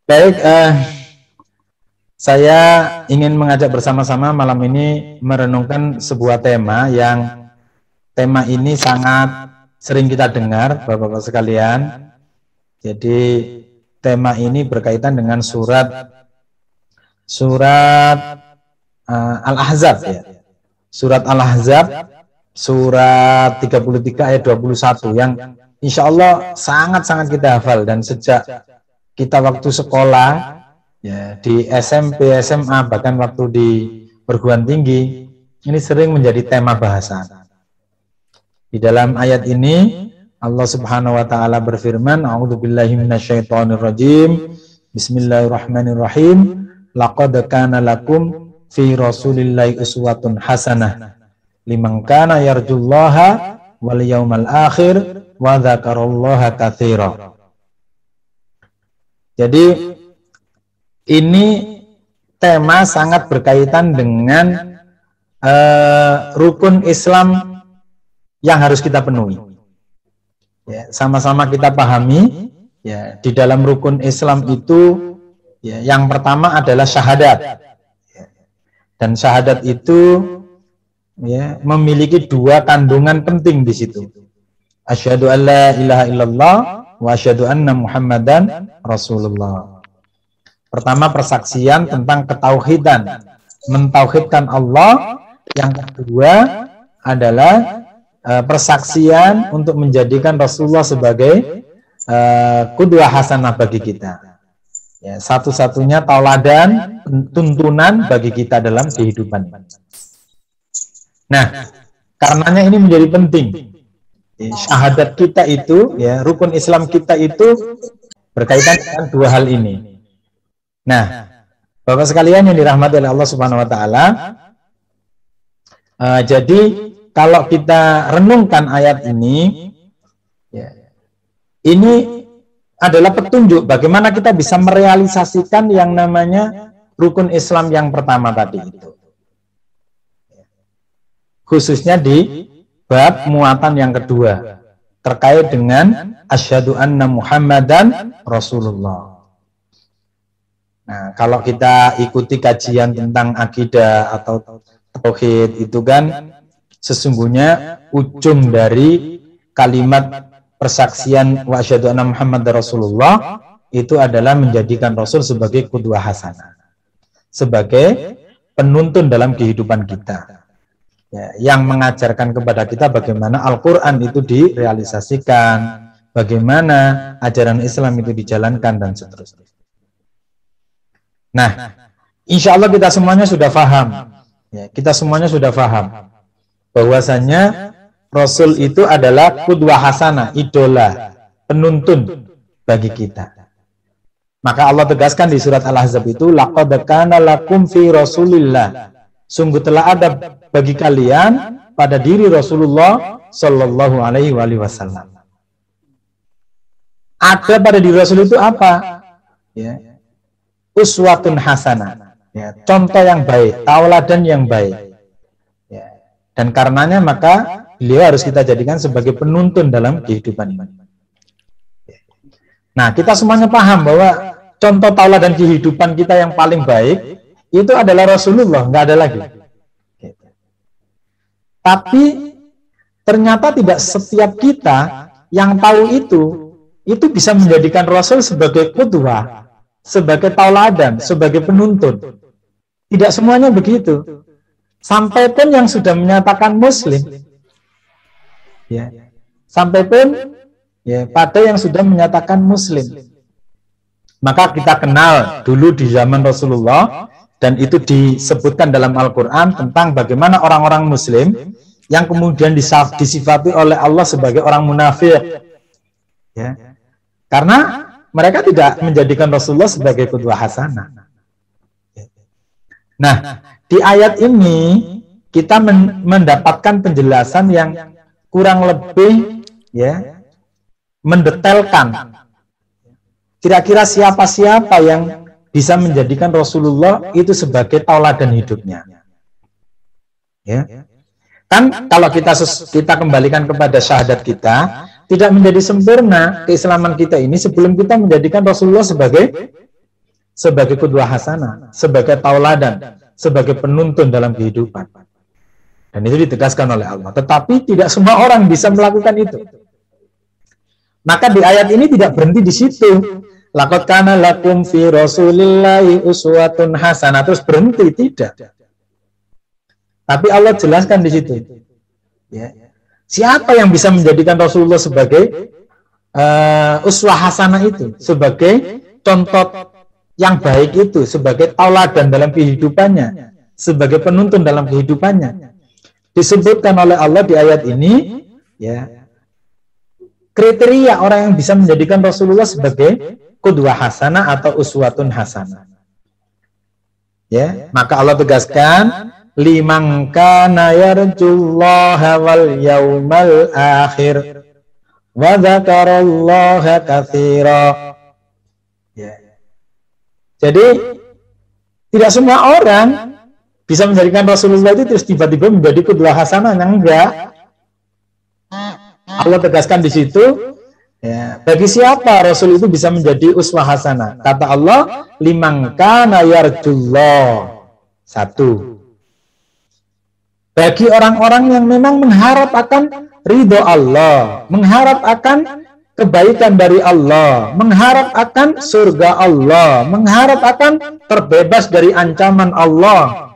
Baik, saya ingin mengajak bersama-sama malam ini merenungkan sebuah tema yang ini sangat sering kita dengar, Bapak-Bapak sekalian. Jadi tema ini berkaitan dengan surat Al-Ahzab ya. Surat Al-Ahzab, surat 33 ayat 21 yang insya Allah sangat-sangat kita hafal, dan sejak kita waktu sekolah ya, di SMP, SMA, bahkan waktu di perguruan tinggi, ini sering menjadi tema bahasan. Di dalam ayat ini Allah Subhanahu wa taala berfirman, A'udzubillahi minasyaitonirrajim. Bismillahirrahmanirrahim. Laqad kana lakum fi Rasulillahi uswatun hasanah liman kana yarjullaha wal yaumal akhir wa dzakarallaha katsira. Jadi ini tema sangat berkaitan dengan rukun Islam yang harus kita penuhi. Ya, sama-sama kita pahami ya, di dalam rukun Islam itu ya, yang pertama adalah syahadat. Ya, dan syahadat itu ya, memiliki dua kandungan penting di situ. Asyhadu an la ilaha illallah wa asyhadu anna Muhammadan Rasulullah. Pertama, persaksian tentang ketauhidan, mentauhidkan Allah. Yang kedua adalah persaksian untuk menjadikan Rasulullah sebagai qudwah hasanah bagi kita. Ya, satu-satunya tauladan, tuntunan bagi kita dalam kehidupan. Nah, karenanya ini menjadi penting. Syahadat kita itu, ya, rukun Islam kita itu berkaitan dengan dua hal ini. Nah, Bapak sekalian yang dirahmati oleh Allah Subhanahu wa taala, jadi kalau kita renungkan ayat ini, ya, ini adalah petunjuk bagaimana kita bisa merealisasikan yang namanya rukun Islam yang pertama tadi itu. Khususnya di bab muatan yang kedua terkait dengan asyhadu anna Muhammadan Rasulullah. Nah, kalau kita ikuti kajian tentang akidah atau tauhid itu kan sesungguhnya ujung dari kalimat persaksian wa asyhadu anna Muhammadar Rasulullah itu adalah menjadikan Rasul sebagai qudwah hasanah, sebagai penuntun dalam kehidupan kita. Ya, yang mengajarkan kepada kita bagaimana Al-Quran itu direalisasikan, bagaimana ajaran Islam itu dijalankan, dan seterusnya. Nah, insya Allah kita semuanya sudah paham, ya, kita semuanya sudah paham bahwasanya Rasul itu adalah qudwah hasanah, idola, penuntun bagi kita. Maka Allah tegaskan di surat Al-Ahzab itu, laqad kana lakum fi Rasulillah, sungguh telah ada bagi kalian pada diri Rasulullah Shallallahu Alaihi Wasallam. Ada pada diri Rasul itu apa? Ya, uswatun hasanah, ya, contoh yang baik, tauladan yang baik. Ya, dan karenanya maka beliau harus kita jadikan sebagai penuntun dalam kehidupan ini. Nah, kita semuanya paham bahwa contoh tauladan kehidupan kita yang paling baik itu adalah Rasulullah, nggak ada lagi. Tapi ternyata tidak setiap kita yang tahu itu bisa menjadikan Rasul sebagai qudwah, sebagai tauladan, sebagai penuntun. Tidak semuanya begitu. Sampai pun yang sudah menyatakan Muslim, ya, sampai pun ya, pada yang sudah menyatakan Muslim. Maka kita kenal dulu di zaman Rasulullah, dan itu disebutkan dalam Al-Quran tentang bagaimana orang-orang Muslim yang kemudian disifati oleh Allah sebagai orang munafik, ya, karena mereka tidak menjadikan Rasulullah sebagai qudwah hasanah. Nah, di ayat ini kita mendapatkan penjelasan yang kurang lebih, ya, mendetailkan kira-kira siapa-siapa yang bisa menjadikan Rasulullah itu sebagai tauladan hidupnya. Ya. Kan kalau kita kembalikan kepada syahadat kita, tidak menjadi sempurna keislaman kita ini sebelum kita menjadikan Rasulullah sebagai sebagai qudwah hasanah, sebagai tauladan, sebagai penuntun dalam kehidupan. Dan itu ditegaskan oleh Allah. Tetapi tidak semua orang bisa melakukan itu. Maka di ayat ini tidak berhenti di situ. Laqad kana lakum fi Rasulillahi uswatun hasanah, terus berhenti, tidak. Tapi Allah jelaskan di situ. Ya. Siapa yang bisa menjadikan Rasulullah sebagai uswah hasanah itu, sebagai contoh yang baik itu, sebagai tauladan dalam kehidupannya, sebagai penuntun dalam kehidupannya. Disebutkan oleh Allah di ayat ini, ya, kriteria orang yang bisa menjadikan Rasulullah sebagai qudwah hasanah atau uswatun hasanah. Ya, maka Allah tegaskan, liman kana yarjullaha wal yaumal akhir wa dzakarallaha katsira. Ya. Jadi tidak semua orang bisa menjadikan Rasulullah itu terus tiba-tiba menjadi qudwah hasanah, enggak. Allah tegaskan di situ, ya, bagi siapa Rasul itu bisa menjadi uswah hasanah? Kata Allah, liman kana yarjullah. Satu, bagi orang-orang yang memang mengharap akan ridho Allah, mengharap akan kebaikan dari Allah, mengharap akan surga Allah, mengharap akan terbebas dari ancaman Allah,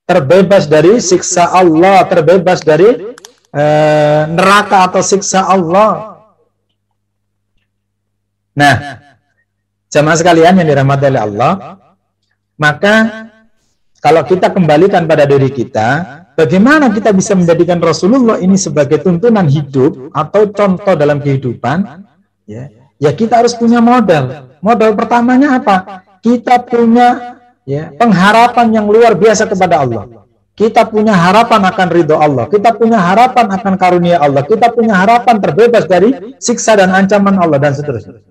terbebas dari siksa Allah, terbebas dari neraka atau siksa Allah. Nah, jamaah sekalian yang dirahmati oleh Allah, maka kalau kita kembalikan pada diri kita, bagaimana kita bisa menjadikan Rasulullah ini sebagai tuntunan hidup atau contoh dalam kehidupan? Ya kita harus punya modal. Modal pertamanya apa? Kita punya, ya, pengharapan yang luar biasa kepada Allah. Kita punya harapan akan ridho Allah. Kita punya harapan akan karunia Allah. Kita punya harapan terbebas dari siksa dan ancaman Allah, dan seterusnya.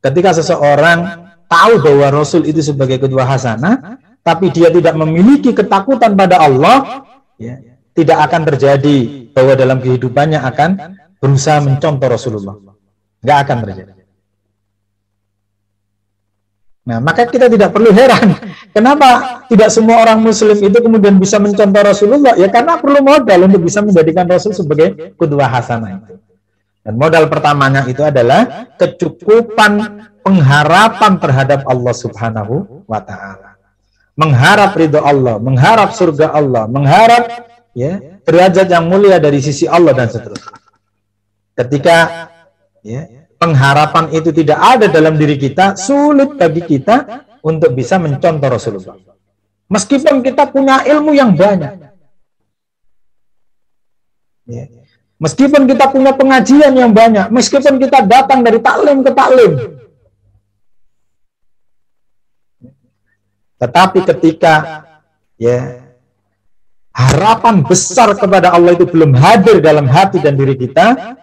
Ketika seseorang tahu bahwa Rasul itu sebagai qudwah hasanah, tapi dia tidak memiliki ketakutan pada Allah, ya, tidak akan terjadi bahwa dalam kehidupannya akan berusaha mencontoh Rasulullah. Nggak akan terjadi. Nah, maka kita tidak perlu heran. Kenapa tidak semua orang Muslim itu kemudian bisa mencontoh Rasulullah? Ya karena perlu modal untuk bisa menjadikan Rasul sebagai qudwah hasanah itu. Dan modal pertamanya itu adalah kecukupan pengharapan terhadap Allah Subhanahu wa Ta'ala. Mengharap ridho Allah, mengharap surga Allah, mengharap, ya, derajat yang mulia dari sisi Allah, dan seterusnya. Ketika, ya, pengharapan itu tidak ada dalam diri kita, sulit bagi kita untuk bisa mencontoh Rasulullah. Meskipun kita punya ilmu yang banyak, ya, meskipun kita punya pengajian yang banyak, meskipun kita datang dari taklim ke taklim, tetapi ketika, ya, harapan besar kepada Allah itu belum hadir dalam hati dan diri kita,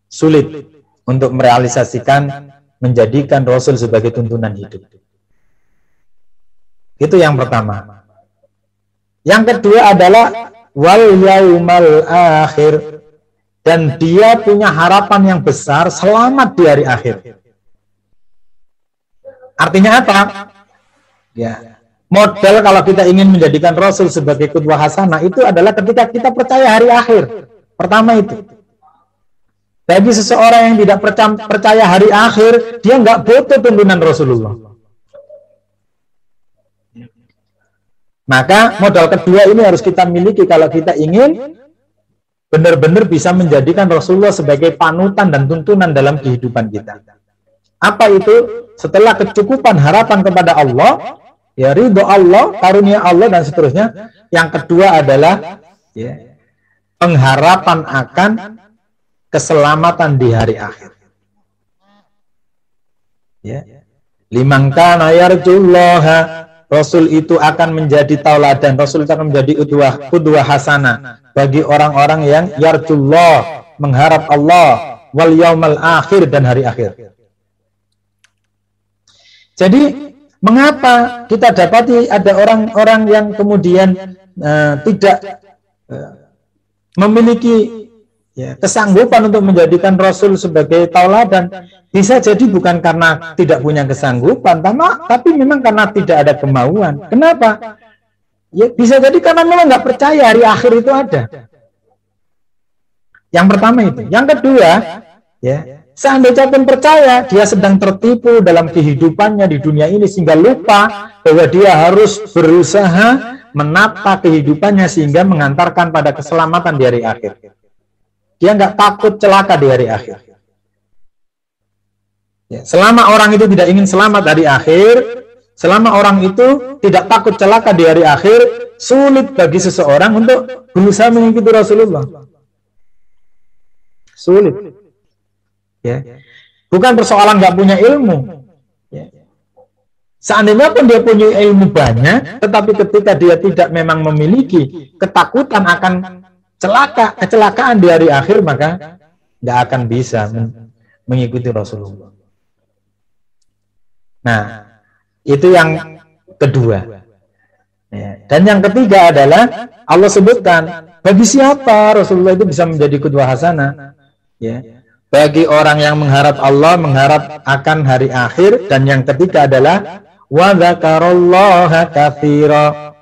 sulit untuk merealisasikan, menjadikan Rasul sebagai tuntunan hidup. Itu yang pertama. Yang kedua adalah wal yaumal akhir, dan dia punya harapan yang besar selamat di hari akhir. Artinya apa? Ya, modal kalau kita ingin menjadikan Rasul sebagai qudwah hasanah itu adalah ketika kita percaya hari akhir. Pertama itu. Bagi seseorang yang tidak percaya hari akhir, dia nggak butuh tuntunan Rasulullah. Maka modal kedua ini harus kita miliki kalau kita ingin benar-benar bisa menjadikan Rasulullah sebagai panutan dan tuntunan dalam kehidupan kita. Apa itu? Setelah kecukupan harapan kepada Allah, ya, ridho Allah, karunia Allah, dan seterusnya. Yang kedua adalah, ya, pengharapan akan keselamatan di hari akhir. Ya. Liman kana yarjullaha, Rasul itu akan menjadi tauladan, Rasul itu akan menjadi qudwah hasanah bagi orang-orang yang yarjullah, mengharap Allah, wal yaumal akhir, dan hari akhir. Jadi mengapa kita dapati ada orang-orang yang kemudian tidak memiliki, ya, kesanggupan untuk menjadikan Rasul sebagai tauladan bisa jadi bukan karena tidak punya kesanggupan, tapi memang karena tidak ada kemauan. Kenapa? Ya bisa jadi karena memang nggak percaya hari akhir itu ada. Yang pertama itu. Yang kedua, ya, seandainya pun percaya, dia sedang tertipu dalam kehidupannya di dunia ini sehingga lupa bahwa dia harus berusaha menata kehidupannya sehingga mengantarkan pada keselamatan di hari akhir. Dia nggak takut celaka di hari akhir. Ya, selama orang itu tidak ingin selamat dari akhir, selama orang itu tidak takut celaka di hari akhir, sulit bagi seseorang untuk berusaha mengikuti Rasulullah. Sulit. Ya. Bukan persoalan nggak punya ilmu. Ya. Seandainya pun dia punya ilmu banyak, tetapi ketika dia tidak memang memiliki ketakutan akan kecelakaan di hari akhir, maka nggak akan bisa mengikuti Rasulullah. Nah, itu yang kedua. Ya. Dan yang ketiga adalah Allah sebutkan bagi siapa Rasulullah itu bisa menjadi qudwah hasanah. Ya. Bagi orang yang mengharap Allah, mengharap akan hari akhir. Dan yang ketiga adalah wa dzakarallaha katsira.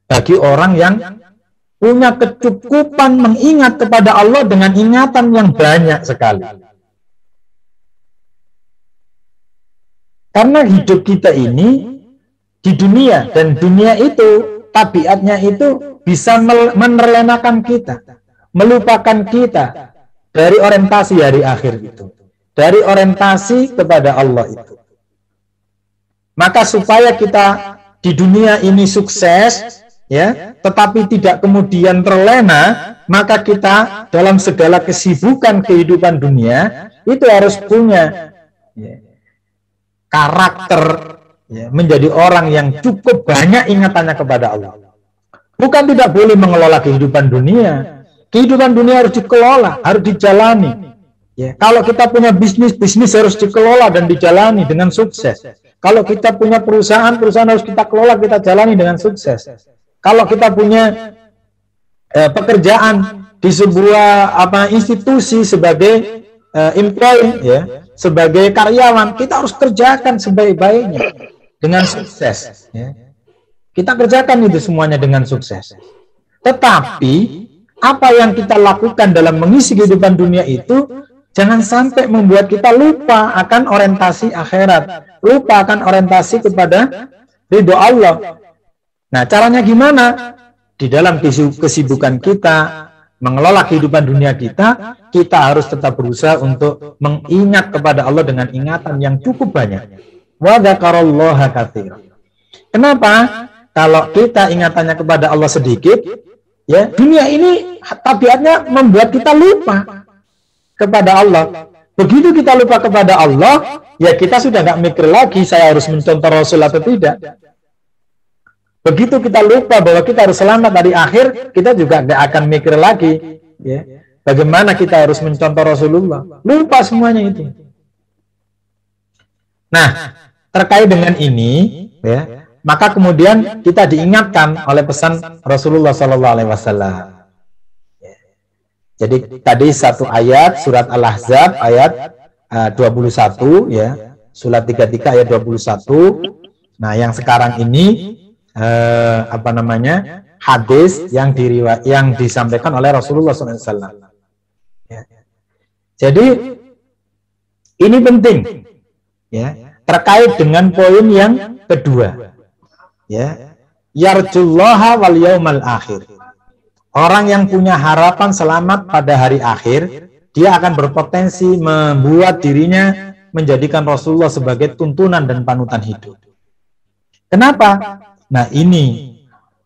Bagi orang yang punya kecukupan mengingat kepada Allah dengan ingatan yang banyak sekali. Karena hidup kita ini di dunia, dan dunia itu tabiatnya itu bisa menerlenakan kita, melupakan kita dari orientasi hari akhir itu, dari orientasi kepada Allah itu. Maka supaya kita di dunia ini sukses, ya, tetapi tidak kemudian terlena, maka kita dalam segala kesibukan kehidupan dunia itu harus punya, ya, karakter, ya, menjadi orang yang cukup banyak ingatannya kepada Allah. Bukan tidak boleh mengelola kehidupan dunia. Kehidupan dunia harus dikelola, harus dijalani. Ya, kalau kita punya bisnis harus dikelola dan dijalani dengan sukses. Kalau kita punya perusahaan harus kita kelola, kita jalani dengan sukses. Kalau kita punya pekerjaan di sebuah institusi sebagai employee, ya, sebagai karyawan, kita harus kerjakan sebaik-baiknya dengan sukses. Ya. Kita kerjakan itu semuanya dengan sukses. Tetapi apa yang kita lakukan dalam mengisi kehidupan dunia itu jangan sampai membuat kita lupa akan orientasi akhirat, lupa akan orientasi kepada ridho Allah. Nah, caranya gimana? Di dalam kesibukan kita mengelola kehidupan dunia kita harus tetap berusaha untuk mengingat kepada Allah dengan ingatan yang cukup banyak. Wa dzakarallaha katsira. Kenapa? Kalau kita ingatannya kepada Allah sedikit, ya, dunia ini tabiatnya membuat kita lupa kepada Allah. Begitu kita lupa kepada Allah, ya kita sudah nggak mikir lagi saya harus mencontoh Rasul atau tidak. Begitu kita lupa bahwa kita harus selamat dari akhir, kita juga nggak akan mikir lagi, ya, bagaimana kita harus mencontoh Rasulullah. Lupa semuanya itu. Nah, terkait dengan ini, ya, maka kemudian kita diingatkan oleh pesan Rasulullah SAW. Jadi tadi satu ayat surat Al-Ahzab ayat 21, ya, surat 33 ayat 21. Nah, yang sekarang ini hadis yang disampaikan oleh Rasulullah SAW. Ya. Jadi ini penting, ya, terkait dengan poin yang kedua, ya, yarjullaha wal yaumal akhir. Orang yang punya harapan selamat pada hari akhir, dia akan berpotensi membuat dirinya menjadikan Rasulullah sebagai tuntunan dan panutan hidup. Kenapa? Nah, ini,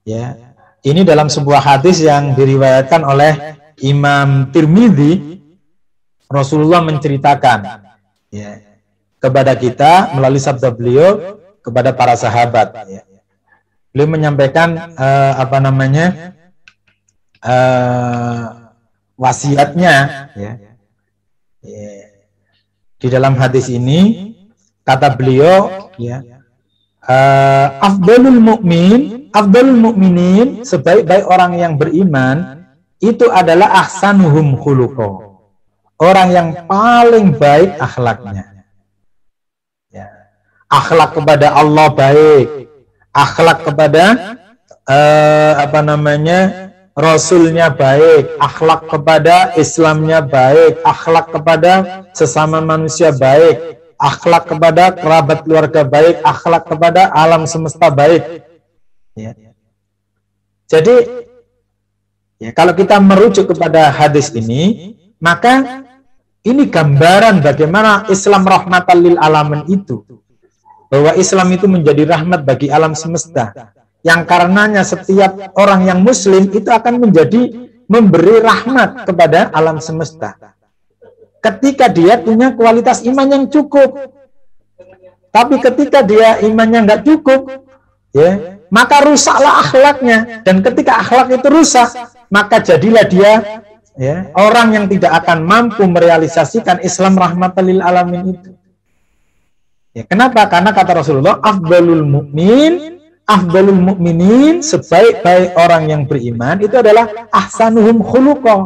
ya, ini dalam sebuah hadis yang diriwayatkan oleh Imam Tirmidzi, Rasulullah menceritakan, ya, kepada kita melalui sabda beliau kepada para sahabat, ya. Beliau menyampaikan wasiatnya, ya. Di dalam hadis ini kata beliau, ya, afdalul mu'minin, sebaik-baik orang yang beriman itu adalah ahsanuhum khuluqa, orang yang paling baik akhlaknya. Ya. Akhlak kepada Allah baik, akhlak kepada Rasulnya baik, akhlak kepada Islamnya baik, akhlak kepada sesama manusia baik, akhlak kepada kerabat keluarga baik, akhlak kepada alam semesta baik. Ya. Jadi, ya, kalau kita merujuk kepada hadis ini, maka ini gambaran bagaimana Islam rahmatan lil alamin itu, bahwa Islam itu menjadi rahmat bagi alam semesta, yang karenanya setiap orang yang muslim itu akan memberi rahmat kepada alam semesta ketika dia punya kualitas iman yang cukup. Tapi ketika dia imannya nggak cukup, ya, maka rusaklah akhlaknya, dan ketika akhlak itu rusak, maka jadilah dia, ya, orang yang tidak akan mampu merealisasikan Islam rahmatan lil alamin itu. Ya, kenapa? Karena kata Rasulullah, afdalul mu'minin, sebaik-baik orang yang beriman itu adalah ahsanuhum khuluqa,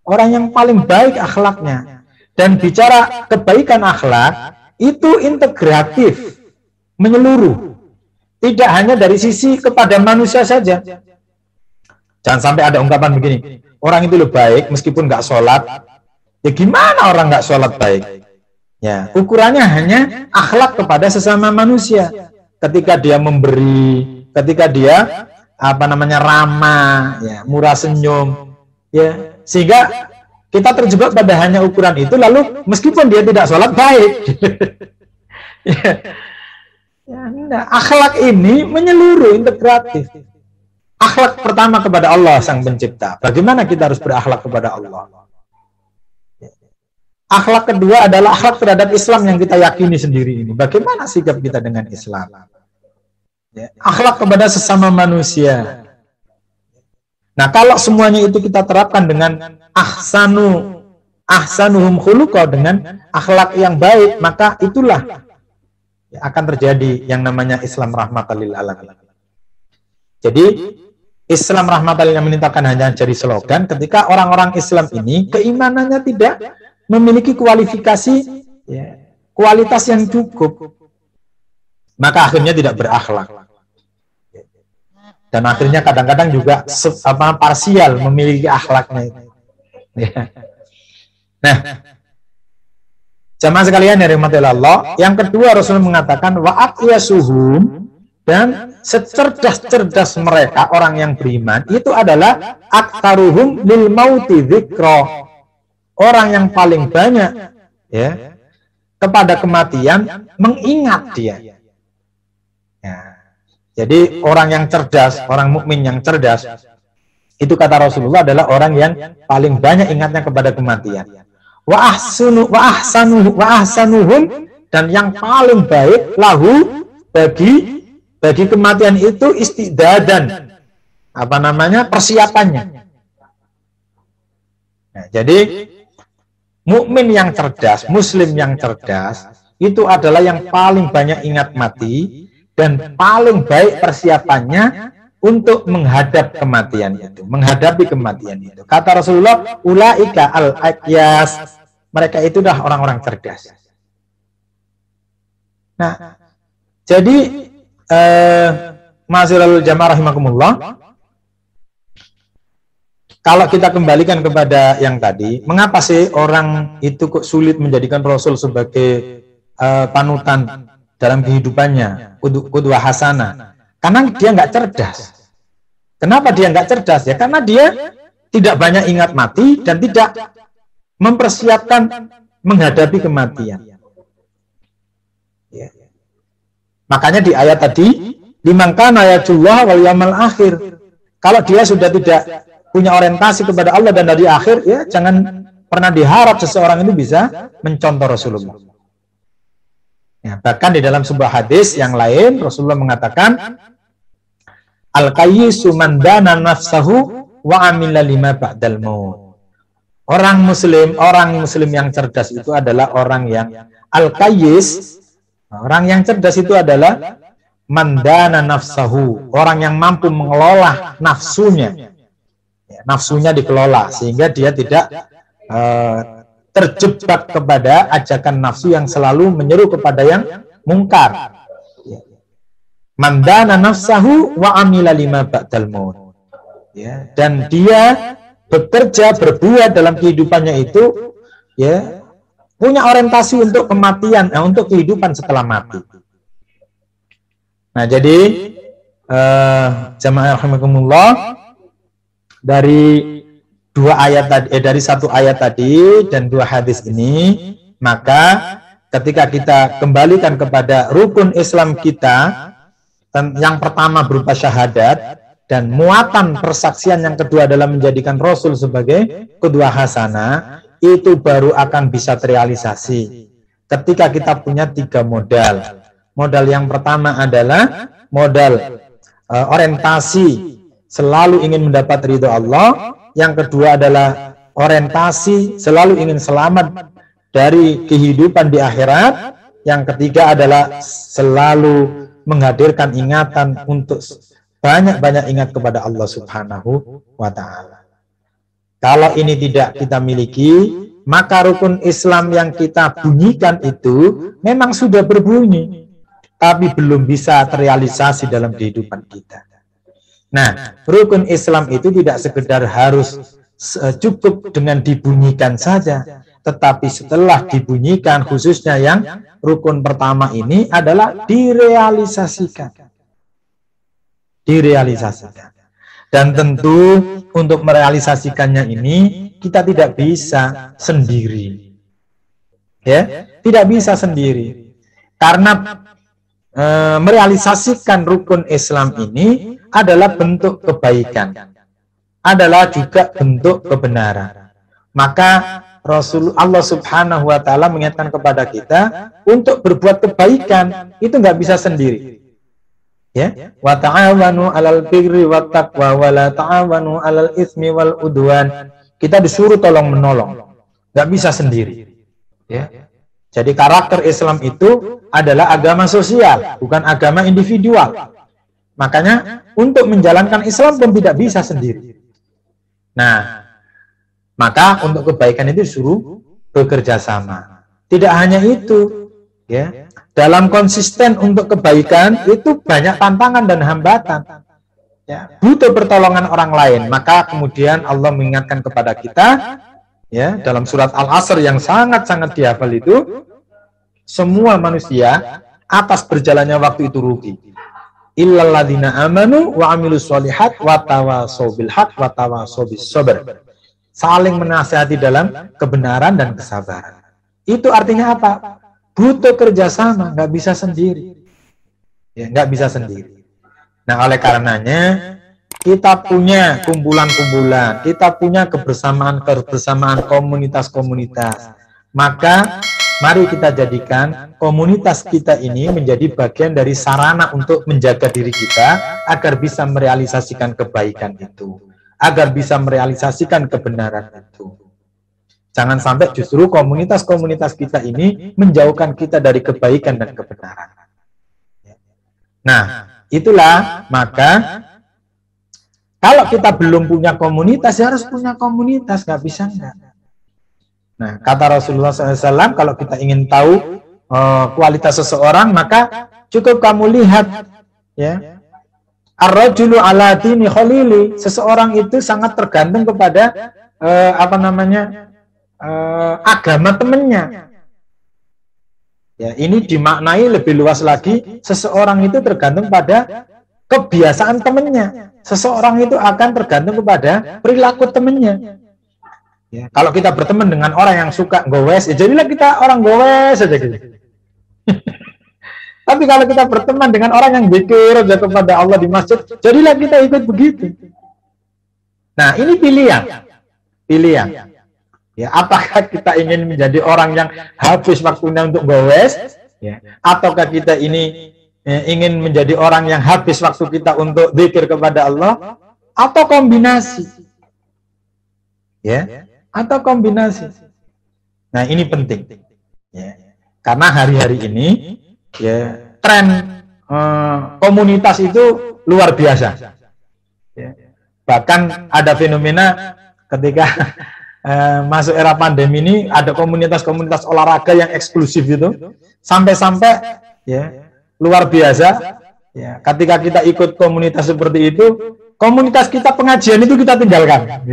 orang yang paling baik akhlaknya. Dan bicara kebaikan akhlak itu integratif, menyeluruh, tidak hanya dari sisi kepada manusia saja. Jangan sampai ada ungkapan begini, orang itu baik meskipun nggak sholat. Ya gimana orang nggak sholat baik? Ya, ukurannya hanya akhlak kepada sesama manusia. Ketika dia memberi, ketika dia ramah, ya, murah senyum, ya, sehingga kita terjebak pada hanya ukuran itu, lalu meskipun dia tidak sholat baik. Ya. Ya, nah, akhlak ini menyeluruh, integratif. Akhlak pertama kepada Allah Sang Pencipta. Bagaimana kita harus berakhlak kepada Allah? Akhlak kedua adalah akhlak terhadap Islam yang kita yakini sendiri ini. Bagaimana sikap kita dengan Islam? Ya, akhlak kepada sesama manusia. Nah, kalau semuanya itu kita terapkan dengan ahsanuhum khuluqa, dengan akhlak yang baik, maka itulah akan terjadi yang namanya Islam rahmatan lil alamin. Jadi Islam rahmatan lil alamin akan hanya jadi slogan ketika orang-orang Islam ini keimanannya tidak memiliki kualifikasi, ya, kualitas yang cukup, maka akhirnya tidak berakhlak. Dan akhirnya kadang-kadang juga parsial memiliki akhlaknya. Ya. Nah, jamaah sekalian yang dirahmati Allah, yang kedua Rasulullah mengatakan wa aqyasuhum, dan secerdas-cerdas mereka orang yang beriman itu adalah aktaruhum lil mauti dzikra, orang yang paling banyak, ya, kepada kematian mengingat dia. Ya. Jadi orang yang cerdas, orang mukmin yang cerdas, itu kata Rasulullah adalah orang yang paling banyak ingatnya kepada kematian. Wa ahsanuhum, dan yang paling baik lahu, bagi kematian itu istidadan, persiapannya. Nah, jadi mukmin yang cerdas, muslim yang cerdas itu adalah yang paling banyak ingat mati dan paling baik persiapannya untuk menghadapi kematian itu. Kata Rasulullah, ulaika al-aqyas, mereka itu dah orang-orang cerdas. Nah, jadi ma'asyiral jamaah rahimakumullah, kalau kita kembalikan kepada yang tadi, mengapa sih orang itu kok sulit menjadikan Rasul sebagai panutan dalam kehidupannya, qudwah hasanah? Karena dia nggak cerdas. Kenapa dia nggak cerdas? Ya karena dia tidak banyak ingat mati dan tidak mempersiapkan menghadapi kematian. Ya. Makanya di ayat tadi, liman kana yarjullah wal yaumal akhir. Kalau dia sudah tidak punya orientasi kepada Allah dan hari akhir, ya jangan pernah diharap seseorang itu bisa mencontoh Rasulullah. Ya, bahkan di dalam sebuah hadis yang lain Rasulullah mengatakan, al-qayyisu man dana nafsahu wa amila lima ba'dal maut. Orang muslim yang cerdas itu adalah orang yang al-qayyis. Orang yang cerdas itu adalah man dana nafsahu, orang yang mampu mengelola nafsunya. Ya, nafsunya dikelola sehingga dia tidak terjebak kepada ajakan nafsu yang selalu menyeru kepada yang mungkar. Ya. Mandana nafsahu wa amila lima ba'dal maut. Ya, dan dia bekerja, berbuat dalam kehidupannya itu, ya, punya orientasi untuk kematian, untuk kehidupan setelah mati. Nah, jadi jamaah rahimakumullah, dari dari satu ayat tadi dan dua hadis ini, maka ketika kita kembalikan kepada rukun Islam kita, yang pertama berupa syahadat, dan muatan persaksian yang kedua adalah menjadikan Rasul sebagai qudwah hasanah, itu baru akan bisa terrealisasi ketika kita punya 3 modal. Modal yang pertama adalah modal orientasi selalu ingin mendapat ridho Allah. Yang kedua adalah orientasi selalu ingin selamat dari kehidupan di akhirat. Yang ketiga adalah selalu menghadirkan ingatan untuk banyak-banyak ingat kepada Allah Subhanahu wa Ta'ala. Kalau ini tidak kita miliki, maka rukun Islam yang kita bunyikan itu memang sudah berbunyi, tapi belum bisa terrealisasi dalam kehidupan kita. Nah, rukun Islam itu tidak sekedar harus cukup dengan dibunyikan saja, tetapi setelah dibunyikan, khususnya yang rukun pertama ini adalah direalisasikan. Dan tentu untuk merealisasikannya ini kita tidak bisa sendiri. Ya, tidak bisa sendiri. Karena merealisasikan rukun Islam ini adalah bentuk kebaikan, adalah juga bentuk kebenaran. Maka Allah Subhanahu wa Ta'ala mengingatkan kepada kita untuk berbuat kebaikan itu nggak bisa sendiri. Ya, wa ta'awanu 'alal birri wat taqwa wa la ta'awanu 'alal itsmi wal udwan. Kita disuruh tolong menolong, nggak bisa sendiri. Ya. Jadi karakter Islam itu adalah agama sosial, bukan agama individual. Makanya untuk menjalankan Islam pun tidak bisa sendiri. Nah, maka untuk kebaikan itu disuruh bekerja sama. Tidak hanya itu, ya. Dalam konsisten untuk kebaikan itu banyak tantangan dan hambatan. Ya, butuh pertolongan orang lain. Maka kemudian Allah mengingatkan kepada kita, ya, dalam surat Al-Asr yang sangat-sangat dihafal itu, semua manusia atas berjalannya waktu itu rugi. Illal ladzina amanu wa amilus sholihat wa tawashaw bil haqq wa tawashaw bis sabr. Saling menasihati dalam kebenaran dan kesabaran. Itu artinya apa? Butuh kerjasama, nggak bisa sendiri. Ya, nggak bisa sendiri. Nah, oleh karenanya kita punya kumpulan-kumpulan, kita punya kebersamaan komunitas-komunitas. Maka mari kita jadikan komunitas kita ini menjadi bagian dari sarana untuk menjaga diri kita agar bisa merealisasikan kebaikan itu, agar bisa merealisasikan kebenaran itu. Jangan sampai justru komunitas-komunitas kita ini menjauhkan kita dari kebaikan dan kebenaran. Nah, itulah maka kalau kita belum punya komunitas, ya harus punya komunitas, nggak bisa enggak. Nah, kata Rasulullah SAW, kalau kita ingin tahu kualitas seseorang, maka cukup kamu lihat, ya, ar-rajulu ala dini khalili. Seseorang itu sangat tergantung kepada agama temannya. Ya, ini dimaknai lebih luas lagi. Seseorang itu tergantung pada kebiasaan temannya. Seseorang itu akan tergantung kepada perilaku temannya. Ya, kalau kita berteman dengan orang yang suka gowes, ya jadilah kita orang gowes saja gitu. Tapi kalau kita berteman dengan orang yang zikir aja kepada Allah di masjid, jadilah kita ikut begitu. Nah, ini pilihan. Ya, apakah kita ingin menjadi orang yang habis waktunya untuk gowes, ya, ataukah kita ini ingin menjadi orang yang habis waktu kita untuk zikir kepada Allah, atau kombinasi, ya, atau kombinasi. Nah, ini penting, ya, karena hari-hari ini, ya, tren komunitas itu luar biasa. Ya. Bahkan ada fenomena ketika masuk era pandemi ini, ada komunitas-komunitas olahraga yang eksklusif itu, sampai-sampai ya luar biasa. Ya, ketika kita ikut komunitas seperti itu, komunitas kita pengajian itu kita tinggalkan.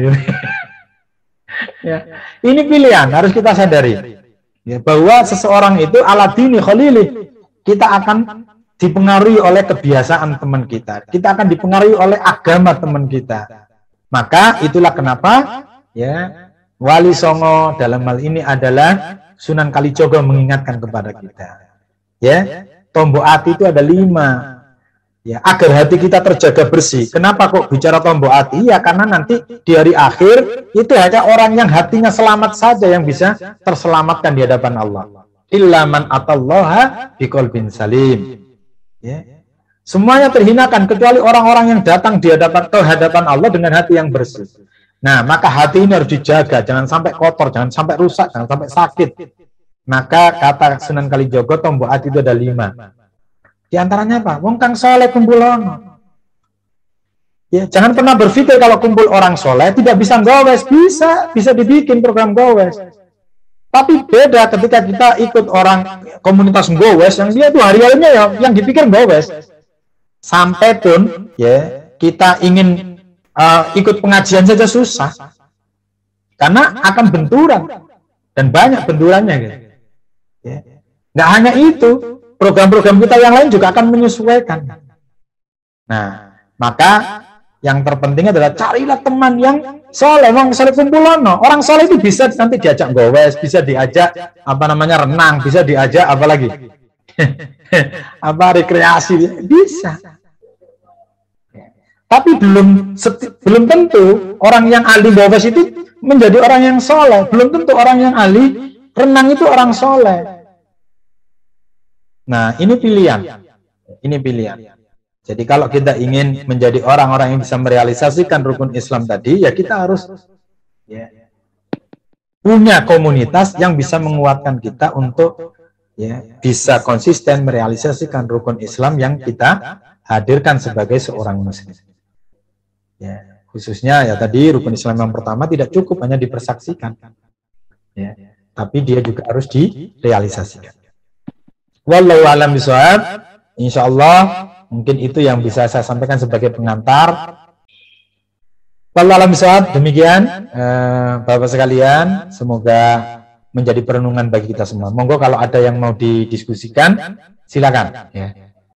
Ya, ini pilihan harus kita sadari. Ya, bahwa seseorang itu ala dini khalili, kita akan dipengaruhi oleh kebiasaan teman kita. Kita akan dipengaruhi oleh agama teman kita. Maka itulah kenapa ya Wali Songo dalam hal ini adalah Sunan Kalijogo mengingatkan kepada kita. Ya, tombok hati itu ada 5. Ya, agar hati kita terjaga bersih. Kenapa kok bicara tombok hati? Ya karena nanti di hari akhir itu hanya orang yang hatinya selamat saja yang bisa terselamatkan di hadapan Allah. Illa man atallaha biqalbin salim. Ya. Semuanya terhinakan kecuali orang-orang yang datang di hadapan Allah dengan hati yang bersih. Nah, maka hati ini harus dijaga, jangan sampai kotor, jangan sampai rusak, jangan sampai sakit. Maka kata Sunan Kalijogo, tombok hati itu ada 5. Di antaranya apa? Wong kang soleh kumpulono. Ya, jangan pernah berpikir kalau kumpul orang soleh tidak bisa gowes. Bisa dibikin program gowes. Tapi beda ketika kita ikut orang komunitas gowes yang dia tuh hari-harinya ya yang dipikir gowes. Sampai pun ya kita ingin ikut pengajian saja susah. Karena akan benturan dan banyak benturannya gitu. Ya. Nggak hanya itu, program-program kita yang lain juga akan menyesuaikan. Nah, maka yang terpenting adalah carilah teman yang soleh, wong soleh kumpulono. Orang soleh itu bisa nanti diajak gowes, bisa diajak renang, bisa diajak apa lagi? Rekreasi, bisa. Tapi belum tentu orang yang ahli gowes itu menjadi orang yang soleh. Belum tentu orang yang ahli renang itu orang soleh. Nah, ini pilihan. Ini pilihan. Jadi kalau kita ingin menjadi orang-orang yang bisa merealisasikan rukun Islam tadi, ya kita harus ya, punya komunitas yang bisa menguatkan kita untuk ya, bisa konsisten merealisasikan rukun Islam yang kita hadirkan sebagai seorang muslim. Ya, khususnya ya tadi rukun Islam yang pertama tidak cukup hanya dipersaksikan. Ya, tapi dia juga harus direalisasikan. Wallahu a'lam bishawab. Insyaallah mungkin itu yang bisa saya sampaikan sebagai pengantar. Wallahu a'lam bishawab. Demikian Bapak sekalian, semoga menjadi perenungan bagi kita semua. Monggo kalau ada yang mau didiskusikan silakan ya.